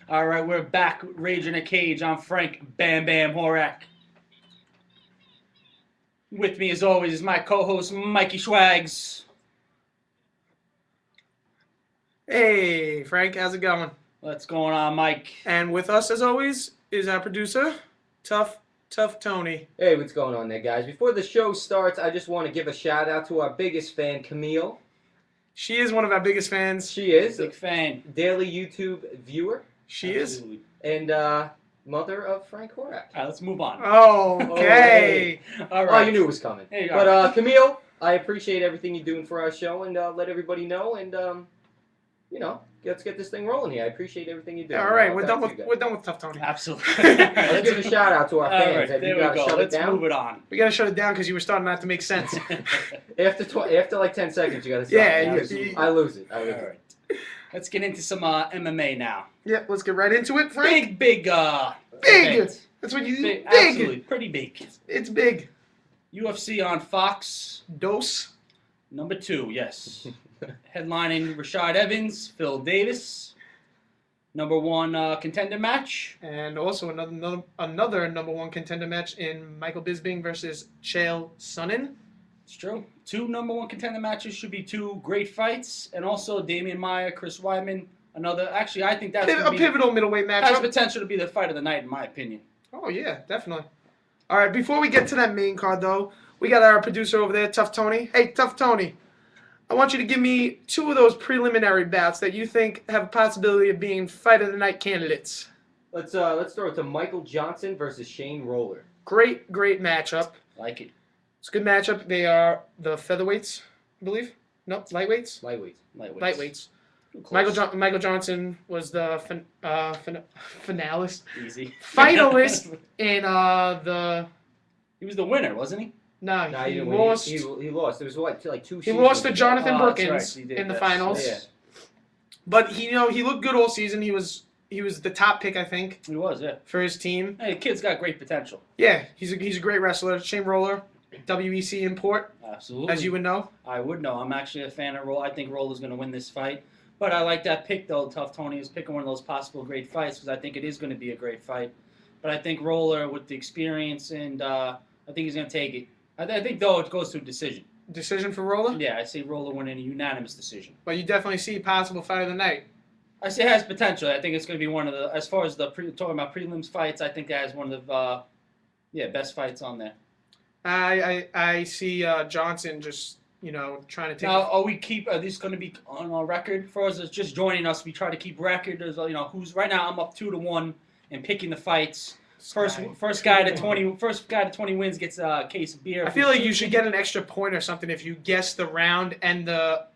All right, we're back. Rage in a Cage. I'm Frank BamBam Horak. With me, as always, is my co-host Mikey Schwaggs. Hey, Frank, how's it going? What's going on, Mike? And with us, as always, is our producer, Tough Tony. Hey, what's going on there, guys? Before the show starts, I just want to give a shout out to our biggest fan, Camille. She is one of our biggest fans. She is Big fan. daily YouTube viewer She Absolutely. and mother of Frank Horak. All right, let's move on. is. Okay. All Oh, right. you knew it was coming. There you But are. Camille, I appreciate everything you're doing for our show, and let everybody know. And let's get this thing rolling here. I appreciate everything you do. All right, we're Back done to with you guys. we're done with Tough Tony. Absolutely. Let's give a shout out to our All fans. right, Have there you we got to go. shut Let's it down? move it on. We gotta shut it down because you were starting not to make sense. After like 10 seconds, you got to stop. Yeah, because you- I lose it. All right. Let's get into some MMA now. Yeah, let's get right into it, Frank. Big event. That's what you Big, big. absolutely, pretty big. It's big. UFC on Fox, Dose. number 2, yes. Headlining Rashad Evans, Phil Davis. Number 1 contender match. And also another number one contender match in Michael Bisping versus Chael Sonnen. It's true. 2 number 1 contender matches should be 2 great fights. And also Damian Maia, Chris Weidman. Another, I think that's A pivotal middleweight has matchup. potential to be the fight of the night, in my opinion. Oh, yeah, definitely. All right, before we get to that main card, though, we got our producer over there, Tough Tony. Hey, Tough Tony, I want you to give me 2 of those preliminary bouts that you think have a possibility of being fight of the night candidates. Let's throw it to Michael Johnson versus Shane Roller. Great matchup. Like it. It's a good matchup. They are the featherweights, I believe. No, lightweights? Lightweight. Lightweights. Close. Michael Johnson was the finalist. Easy. Finalist in the... He was the winner, wasn't he? No, Nah, he didn't win. lost. He lost. It was like 2 He seasons lost to ago. Jonathan Oh, that's Brookins right, he did, in the yes. finals. Yeah. But he looked good all season. He was the top pick, I think, He was, yeah. for his team. Hey, the kid's got great potential. Yeah, he's a great wrestler. Shane Roller, WEC import, Absolutely. as you would know. I would know. I'm actually a fan of Roll. I think Roller's going to win this fight. But I like that pick, though. Tough Tony is picking one of those possible great fights because I think it is going to be a great fight. But I think Roller, with the experience, and I think he's going to take it. I think, though, it goes to a decision. Decision for Roller, Yeah, I see Roller winning a unanimous decision. but you definitely see possible fight of the night. I say it has potential. I think it's going to be one of the, as far as talking about prelims fights, I think that has one of the, best fights on there. I see Johnson just trying to take. Now, are these going to be on our record? For us, it's just joining us. We try to keep record. There's, who's right now. I'm up 2-1 in picking the fights. First guy to 20 wins gets a case of beer. I feel like you should get an extra point or something if you guess the round and the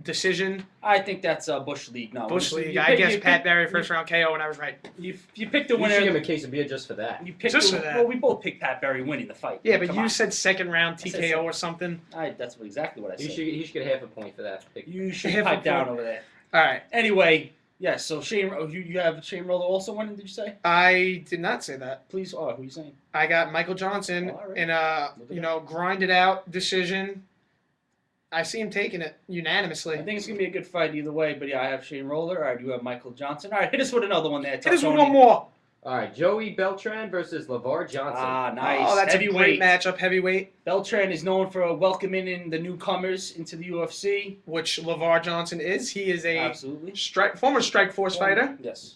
decision. I think that's Bush League. No, Bush League. You I pick- guess you Pat pick- Barry first round KO, and I was right. You pick the You winner. should give him a case of beer just for that. You pick Just the, for that. Well, we both picked Pat Barry winning the fight. Yeah, but Come you on. said second round said TKO or something. That's exactly what I said. He should get half a point for that. You should Half a pipe down point. over there. All right. Anyway, yes. So Shane, you have Shane Roller also winning. Did you say? I did not say that. Please. Oh, who are you saying? I got Michael Johnson All right. in a grinded out decision. I see him taking it unanimously. I think it's gonna be a good fight either way. But yeah, I have Shane Roller. All right, you have Michael Johnson. All right, hit us with another one there. Hit us with Tony. one more. All right, Joey Beltran versus LeVar Johnson. Ah, nice. Oh, that's a Heavyweight. great matchup, heavyweight, Beltran is known for welcoming in the newcomers into the UFC. which LeVar Johnson is. He is a Absolutely. former Strike Force fighter. Yes.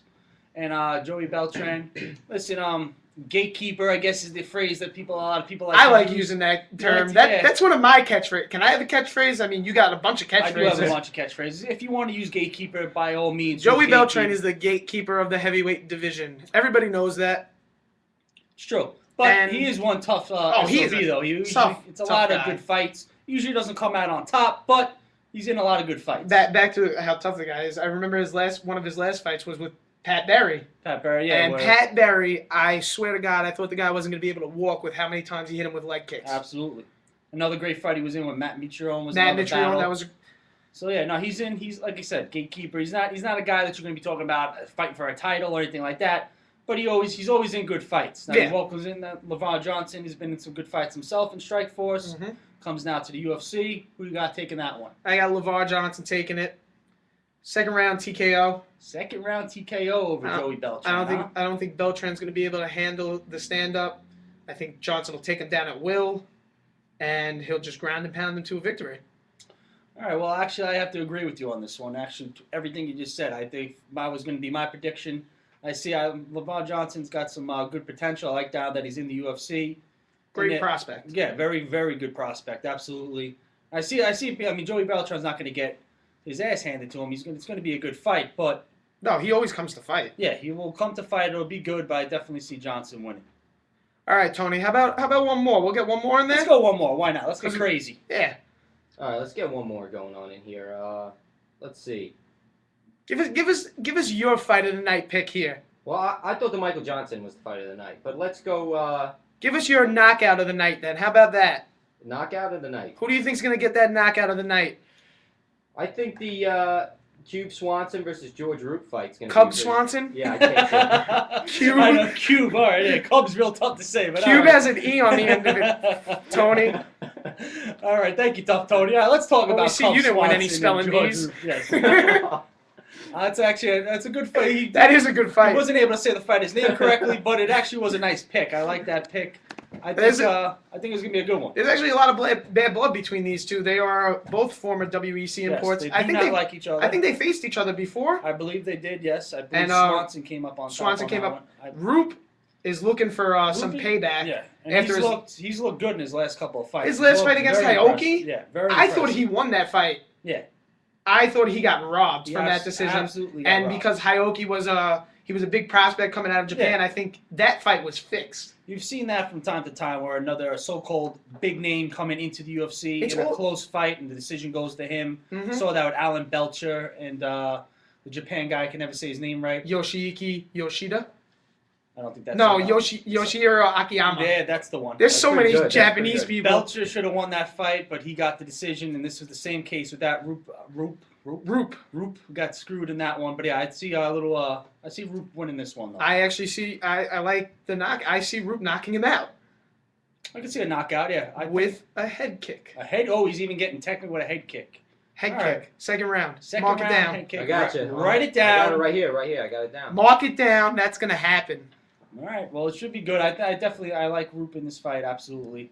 And Joey Beltran, listen, gatekeeper, I guess is the phrase that a lot of people like. I to like use. using that term. Yeah. That's one of my catchphrases. Can I have a catchphrase? I mean, you got a bunch of I do have a catchphrases. bunch of catchphrases. If you want to use gatekeeper, by all means. Joey use Beltran gatekeeper. is the gatekeeper of the heavyweight division. Everybody knows that. It's true. But And- he is one tough he is SOB, though. It's a tough lot of guy. good fights. Usually doesn't come out on top, but he's in a lot of good fights. Back to how tough the guy is. I remember one of his last fights was with Pat Barry. Pat Barry, yeah. And Pat Barry, I swear to God, I thought the guy wasn't going to be able to walk with how many times he hit him with leg kicks. Absolutely. Another great fight he was in with Matt Mitrione was Matt another Mitrione, battle. that was So yeah, no, he's like I said, gatekeeper. He's not a guy that you're going to be talking about fighting for a title or anything like that. But he's always in good fights. Now Yeah. he welcomes in that LeVar Johnson. He's been in some good fights himself in Strikeforce. Mhm. Comes now to the UFC. Who you got taking that one? I got LeVar Johnson taking it. Second round TKO. Second round TKO over Joey Beltran. I don't think Beltran's going to be able to handle the stand up. I think Johnson will take him down at will, and he'll just ground and pound him to a victory. All right. Well, actually, I have to agree with you on this one. Actually, everything you just said, I think that was going to be my prediction. I see Lamar Johnson's got some good potential. I like that he's in the UFC. Great prospect. Yeah, very, very good prospect. Absolutely. I see. I mean, Joey Beltran's not going to get his ass handed to him. It's going to be a good fight, but no, he always comes to fight. Yeah, he will come to fight. It'll be good, but I definitely see Johnson winning. All right, Tony. How about one more? We'll get one more in there. Let's go one more. Why not? Let's get crazy. Yeah. All right, let's get one more going on in here. Let's see. Give us your fight of the night pick here. Well, I thought the Michael Johnson was the fight of the night, but let's go. Give us your knockout of the night then. How about that? Knockout of the night. Who do you think's gonna get that knockout of the night? I think the Cube Swanson versus George Roop fight's gonna Cub be Swanson? Yeah, I can't say Cube. I know, Cube. All right, yeah, Cub's real tough to say, but Cube right. has an E on the end of it. Tony. All right, thank you, Tough Tony. All right, let's talk Well, about. we see you didn't win any spelling bees. Yes. That's a good fight. That is a good fight. He wasn't able to say the fighter's name correctly, but it actually was a nice pick. I like that pick. I think it was gonna be a good one. There's actually a lot of bad blood between these two. They are both former WEC imports. Yes, they like each other. I think they faced each other before. I believe they did. Yes, I believe And, Swanson came up on top. Swanson came up. Roop is looking for some payback. Yeah, and after he's looked good in his last couple of fights. His last fight against Aoki? Yeah, very I impressive. thought he won that fight. Yeah. I thought he got robbed from that decision. Absolutely. And because Aoki was a big prospect coming out of Japan, Yeah. I think that fight was fixed. You've seen that from time to time where another so-called big name coming into the UFC in a close fight and the decision goes to him. Mm-hmm. Saw that with Alan Belcher and the Japan guy, I can never say his name right. Yoshiki Yoshida? I don't think that's Yoshihiro Akiyama. Yeah, that's the one. There's so many good. Japanese people. Belcher should have won that fight, but he got the decision, and this was the same case with that Roop got screwed in that one. But yeah, I see Roop winning this one though. I actually see. I like the knock. I see Roop knocking him out. I can see a knockout. Yeah, with a head kick. A head. Oh, he's even getting technical with a head kick. Head All kick. Right. Second round. Second Mark round, it down. Head kick. I got you. Write it down. I got it right here. I got it down. Mark it down. That's gonna happen. All right. Well, it should be good. I like Roop in this fight. Absolutely.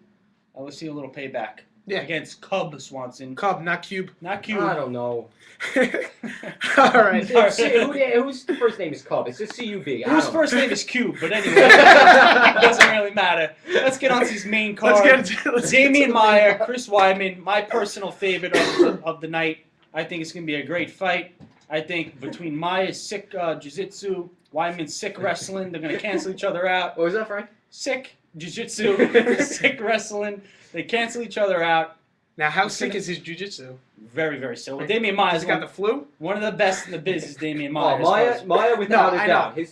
I will see a little payback. Yeah. Against Cub Swanson. Cub, not Cube. Not Cube. I don't know. All right. Whose first name is Cub? It's just C-U-B. Whose first name is Cube, but anyway, it doesn't really matter. Let's get on to these main cards. Damian Maia, Chris Weidman, my personal favorite of the night. I think it's going to be a great fight. I think between Maia's sick jiu-jitsu, Weidman's sick wrestling, they're going to cancel each other out. What was that, Frank? Sick jiu-jitsu, sick wrestling. They cancel each other out. Now, how sick is his jiu-jitsu? Very, very sick. Well, Damian Maia has got the flu. One of the best in the biz is Damian Maia. Maia without a doubt. know.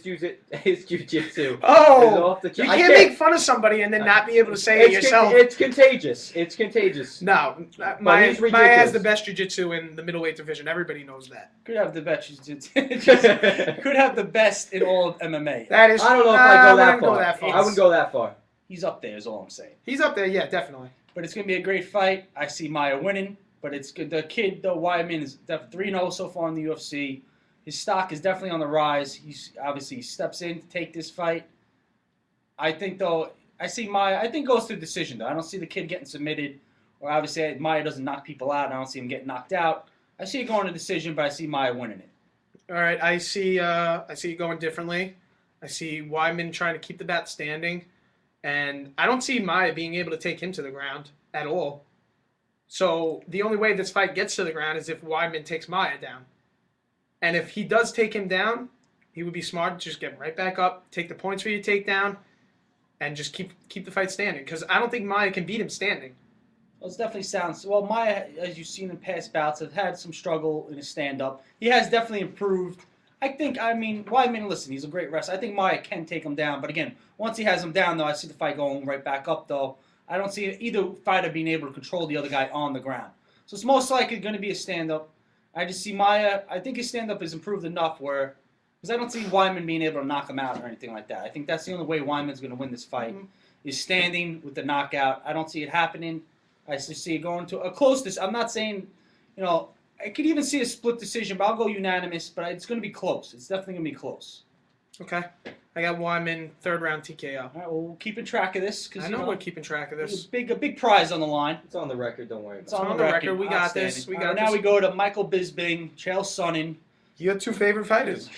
His jiu-jitsu. Oh, is off the you can't make fun of somebody and then not be able to say it yourself. It's contagious. It's contagious. No, Maia has the best jiu-jitsu in the middleweight division. Everybody knows that. Could have the best jiu-jitsu. Could have the best in all of MMA. That is. I don't know if I wouldn't go that far. I wouldn't go that far. He's up there, is all I'm saying. He's up there, yeah, definitely. But it's going to be a great fight. I see Maia winning. But it's good. The kid, though, Weidman is 3-0 so far in the UFC. His stock is definitely on the rise. He steps in to take this fight. I think, though, I see Maia. I think goes to decision, though. I don't see the kid getting submitted. Or obviously, Maia doesn't knock people out. I don't see him getting knocked out. I see it going to decision, but I see Maia winning it. All right, I see it going differently. I see Weidman trying to keep the bat standing. And I don't see Maia being able to take him to the ground at all. So the only way this fight gets to the ground is if Weidman takes Maia down. And if he does take him down, he would be smart to just get right back up, take the points for your takedown, and just keep the fight standing. Because I don't think Maia can beat him standing. Well, it definitely sounds... Well, Maia, as you've seen in past bouts, has had some struggle in his stand-up. He has definitely improved. Weidman, listen, he's a great wrestler. I think Maia can take him down. But again, once he has him down, though, I see the fight going right back up, though. I don't see either fighter being able to control the other guy on the ground. So it's most likely going to be a stand-up. I just see Maia, I think his stand-up has improved enough where, because I don't see Weidman being able to knock him out or anything like that. I think that's the only way Weidman's going to win this fight, is standing with the knockout. I don't see it happening. I just see it going to a close. I'm not saying, I could even see a split decision, but I'll go unanimous. But it's going to be close. It's definitely going to be close. Okay. I got Wyman, 3rd round TKO. All right, well, we're keeping track of this because I know we're keeping track of there's this. a big prize on the line. It's on the record. Don't worry. It's About on on the the record. record. We got this. Outstanding. We All right, got now this. we go to Michael Bisping, Chael Sonnen. You got 2 favorite fighters.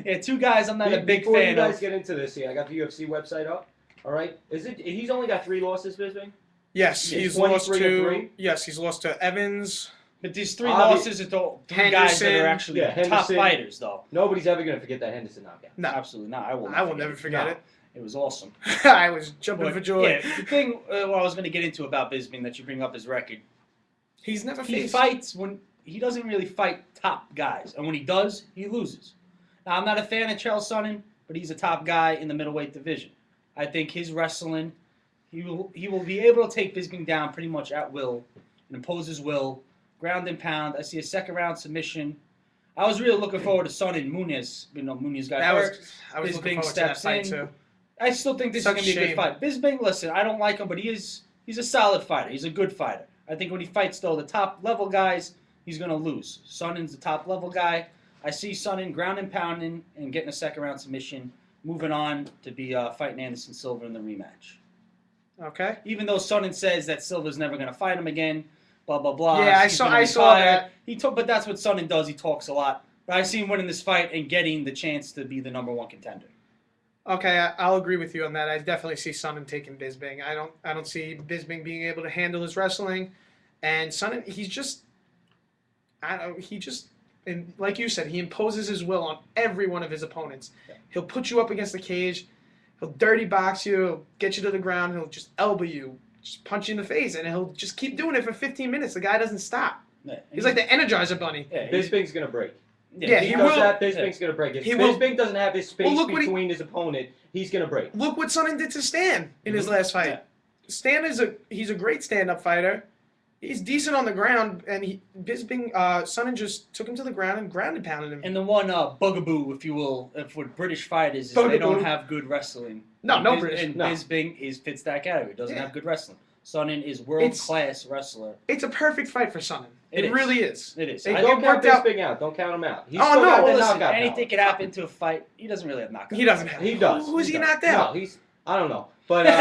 Yeah, 2 guys I'm not a big Before fan you guys of. get into this, I got the UFC website up. All right. He's only got 3 losses, Bisping? Yes, Yeah, he's 23 lost to to. 3. Yes, he's lost to Evans. But these 3 Obvi- losses are 3 guys that Henderson. are actually Yeah, top Henderson. fighters, though. Nobody's ever gonna forget that Henderson knockout. No, Absolutely not. I will never forget No, it. It was awesome. I was jumping But, for joy. Yeah, the thing what I was going to get into about Bisping that you bring up his record, He's never he faced. fights when he doesn't really fight top guys, and when he does, he loses. Now, I'm not a fan of Chael Sonnen, but he's a top guy in the middleweight division. I think his wrestling, he will be able to take Bisping down pretty much at will and impose his will, ground and pound. I see a 2nd round submission. I was really looking forward to Sonnen Muniz. Muniz got hurt. I was looking Bisping forward to that steps fight in. too. I still think this Such is going to be a shame. good fight. Bisping, listen, I don't like him, but he's a solid fighter. He's a good fighter. I think when he fights, though, the top-level guys, he's going to lose. Sonnen's the top-level guy. I see Sonnen ground and pounding and getting a 2nd round submission, moving on to be fighting Anderson Silva in the rematch. Okay. Even though Sonnen says that Silva's never going to fight him again, blah, blah, blah. Yeah, he's gonna I saw retire. that. But that's what Sonnen does. He talks a lot. But I see him winning this fight and getting the chance to be the #1 contender. Okay, I'll agree with you on that. I definitely see Sonnen taking Bisping. I don't see Bisping being able to handle his wrestling, and Sonnen, and like you said, he imposes his will on every one of his opponents. Yeah. He'll put you up against the cage, he'll dirty box you, he'll get you to the ground, he'll just elbow you, just punch you in the face, and he'll just keep doing it for 15 minutes. The guy doesn't stop. Yeah, He's like the Energizer Bunny. yeah, Bisping's gonna break. Yeah, If he he does will. that, Bisping's gonna break. If He will. Bisping doesn't have his space Well, look what he- between his opponent, he's gonna break. Look what Sonnen did to Stan in his last fight. Yeah. Stan he's a great stand-up fighter. He's decent on the ground, and Sonnen just took him to the ground and grounded pounded him. And the one bugaboo, if you will, for British fighters is Bugaboo. they don't have good wrestling. No, And no British. And No. Bisping fits that category. Doesn't Yeah. have good wrestling. Sonnen is world-class wrestler. It's a perfect fight for Sonnen. It is. Really is. It is. They I go Don't think count worked out- Bisping out. Don't count him out. He's Oh, still no, got well, the listen, knockout anything power. could happen to a fight. He doesn't really have knockout. He doesn't have. He does. Who's he does. knocked out? No, I don't know. But All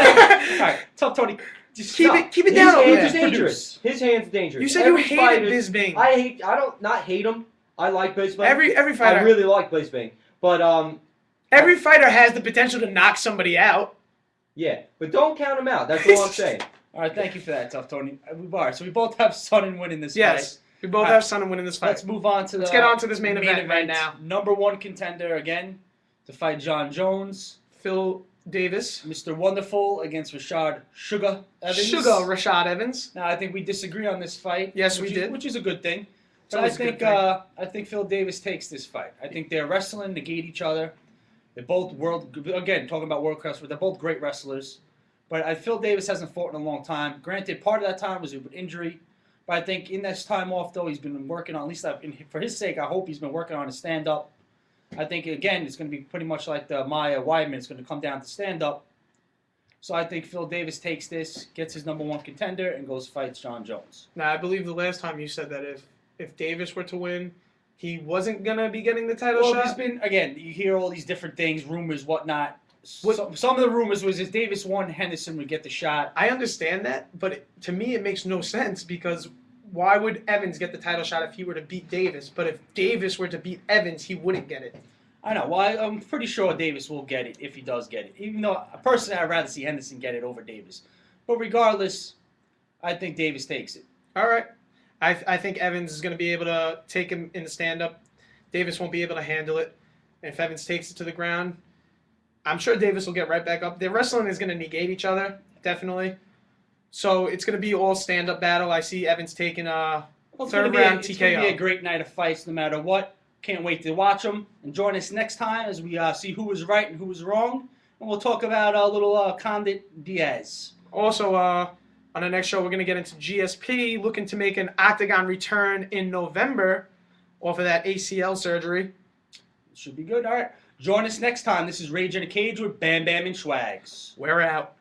right, tell Tony. Just Keep stop. it his down over hand's there. dangerous. His hand's dangerous. You said Every you hated fighter's- Bisping. I don't not hate him. I like Bisping. Every I fighter. really like Bisping. But Every fighter has the potential to knock somebody out. yeah. But don't count him out. That's all I'm saying. All right, thank you for that, Tough Tony. All right, so we both have Sonnen winning this Yes, we both All have Sonnen winning this fight. Let's fight. move on to Let's get on to this main event right now. #1 contender again to fight John Jones. Phil Davis, Mr. Wonderful against Rashad Sugar Evans. Rashad Evans. Now I think we disagree on this fight. Yes, which we is- did. which is a good thing. It's But always a good I think Phil Davis takes this fight. I think they're wrestling, negate each other. They're both talking about world class. They're both great wrestlers. But Phil Davis hasn't fought in a long time. Granted, part of that time was an injury. But I think in this time off, though, he's been working on, at least for his sake, I hope he's been working on his stand-up. I think, again, it's going to be pretty much like the Maya Weidman. It's going to come down to stand-up. So I think Phil Davis takes this, gets his #1 contender, and goes fights John Jones. Now, I believe the last time you said that if Davis were to win, he wasn't gonna be getting the title Well, shot. there's been, again, you hear all these different things, rumors, whatnot. What- Some of the rumors was if Davis won, Henderson would get the shot. I understand that, but to me it makes no sense because why would Evans get the title shot if he were to beat Davis? But if Davis were to beat Evans, he wouldn't get it. I know. Well, I'm pretty sure Davis will get it if he does get it. Even though, personally, I'd rather see Henderson get it over Davis. But regardless, I think Davis takes it. All right. I think Evans is going to be able to take him in the stand-up. Davis won't be able to handle it. And if Evans takes it to the ground, I'm sure Davis will get right back up. Their wrestling is going to negate each other, definitely. So it's going to be all stand-up battle. I see Evans taking a Well, it's third gonna round It's going to be TKO. a great night of fights no matter what. Can't wait to watch them. And join us next time as we see who was right and who was wrong. And we'll talk about a little Condit Diaz. Also, on the next show, we're going to get into GSP, looking to make an octagon return in November off of that ACL surgery. Should be good. All right. Join us next time. This is Rage in a Cage with BamBam and Schwaggs. We're out.